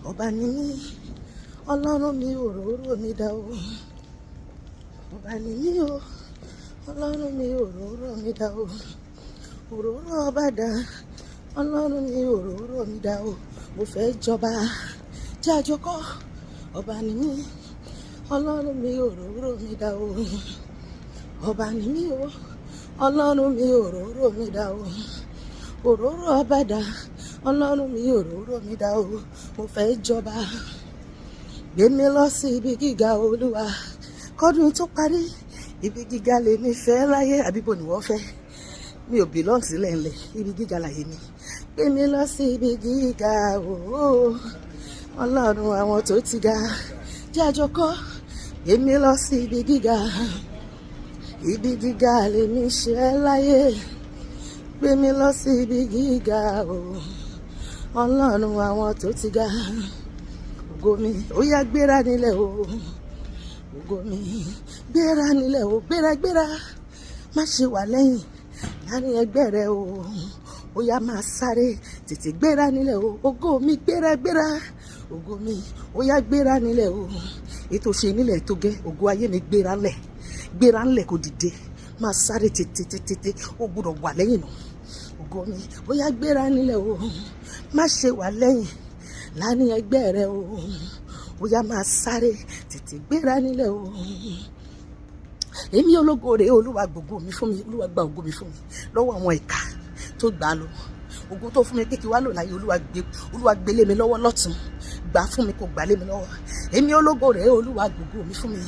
ọba ni mí, Ọlọ́run mi òróró mi dà o. Ọba ni mí o, Ọlọ́run mi òróró mi dà o. Òróró ọba dà, Ọlọ́run mi òróró mi dà o. Mo fẹ́ jọba jẹ́ àjọkọ́. Ọba ni mí, Ọlọ́run mi òróró mi dà o. Ọba ni mí o, Ọlọ́run mi òróró mi dà o. Òróró ọba dà, Ọlọ́run mi òróró mi dà o. Mo fẹ́ jọba, gbé mi lọ sí ibi gíga Olúwa. Kọ́dún tó parí, ibi gíga lèmi fẹ́ láyé. Àbíbo ni wọ́n fẹ́? Mi ò belong sílẹ̀ ńlẹ̀, ibi gíga láyé mi. Gbé mi lọ sí ibi gíga o. Ọlọ́run àwọn tó ti ga jẹ́ àjọkọ́. Gbé mi lọ sí ibi gíga. Ibi gíga lèmi ṣe láyé. Gbé mi lọ sí ibi gíga o. Ọlọ́run àwọn tó ti ga. Ògo mi ó yá gbéra nílẹ̀ o. Ògo mi gbéra nílẹ̀ o. Gbéra má ṣe wà lẹ́yìn láàrin ẹgbẹ́ rẹ o. Ó yá máa sáré tètè gbéra nílẹ̀ o. Ògo mi gbéra. Ògo mi ó yá gbéra nílẹ̀ o. Ètò ṣe nílẹ̀ tó gẹ́. Ògo ayé mi gbéra ńlẹ̀ kò dìde. Máa sáré tètè. Ó gbọ́dọ̀ wà lẹ́yìn náà. Ògo mi ó yá gbéra nílẹ̀ o. Má ṣe wà lẹ́yìn láàrin ẹgbẹ́ rẹ o. Ó yá máa sáré tètè gbéra nílẹ̀ o. Èmi ológo rèé, Olúwa gbogbo mi fún mi. Olúwa gba ògo mi fún mi lọ́wọ́ àwọn ìkà tó gbà á lọ. Ògo tó fún mi pé kí wá lò láyé, Olúwa gbé lé mi lọ́wọ́ lọ́tùn. Gbà fún mi kó gbà lé mi lọ́wọ́. Èmi ológo rèé, Olúwa gbogbo mi fún mi.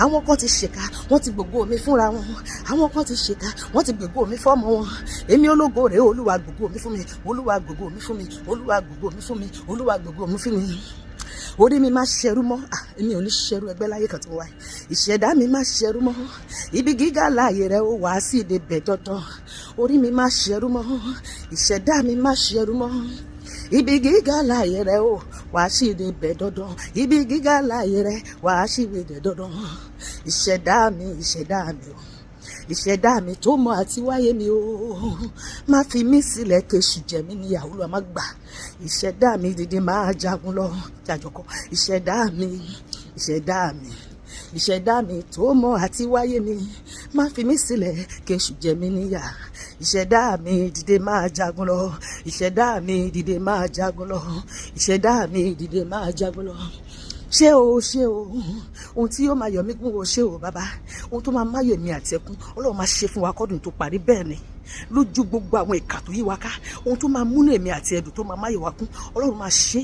Àwọn kan ti ṣèkà, wọ́n ti gbogbo mi fúnra wọn. Àwọn kan ti ṣèkà, wọ́n ti gbogbo mi fọ́mọ wọn. Èmi ológo rèé, Olúwa gbogbo mi fún mi. Olúwa gbogbo mi fún mi. Olúwa gbogbo mi fún mi. Olúwa gbogbo mi fún mi. Orí mi má ṣẹrú mọ́. Èmi ò ní ṣẹrú ẹgbẹ́ láyé kan tí mo wáyé. Ìṣẹ̀dá mi má ṣẹrú mọ́. Ibi gíga láàyè rẹ ó wá sí ìdèbẹ̀ dandan. Orí mi má ṣẹrú mọ́. Ìṣẹ̀dá mi má ṣẹrú mọ́. Ibi gíga láàyè rẹ ó wá sí ìdèbẹ̀ dandan. Ibi gíga láàyè rẹ wá sí ìdèbẹ̀ dandan. Ìṣẹ̀dá mi o. Ìṣẹ̀dá mi tó mọ àti wáyé mi o. Má fi mí sílẹ̀ kéṣù jẹ mí níyàwó lọ má gbà. Ìṣẹ̀dá mi dìde máa jagun lọ jàjọkọ. Ìṣẹ̀dá mi tó mọ àti wáyé mi. Má fi mí sílẹ̀ kéṣù jẹ mí níyà. Ìṣẹ̀dá mi dìde máa jagun lọ. Ìṣẹ̀dá mi dìde máa jagun lọ. Ìṣẹ̀dá mi dìde máa jagun lọ. Ṣé o ohun tí yóò máa yọ̀ mí kún o. Ṣé o bàbá, ohun tó máa máyọ̀ mi àti ẹkún Ọlọ́run máa ṣe fún wa kọ́dún tó parí. Bẹ́ẹ̀ ni lójú gbogbo àwọn ìkà tó yí wa ká, ohun tó máa múnú èmi àti ẹdùn tó máa máyọ̀ wa kún Ọlọ́run máa ṣe.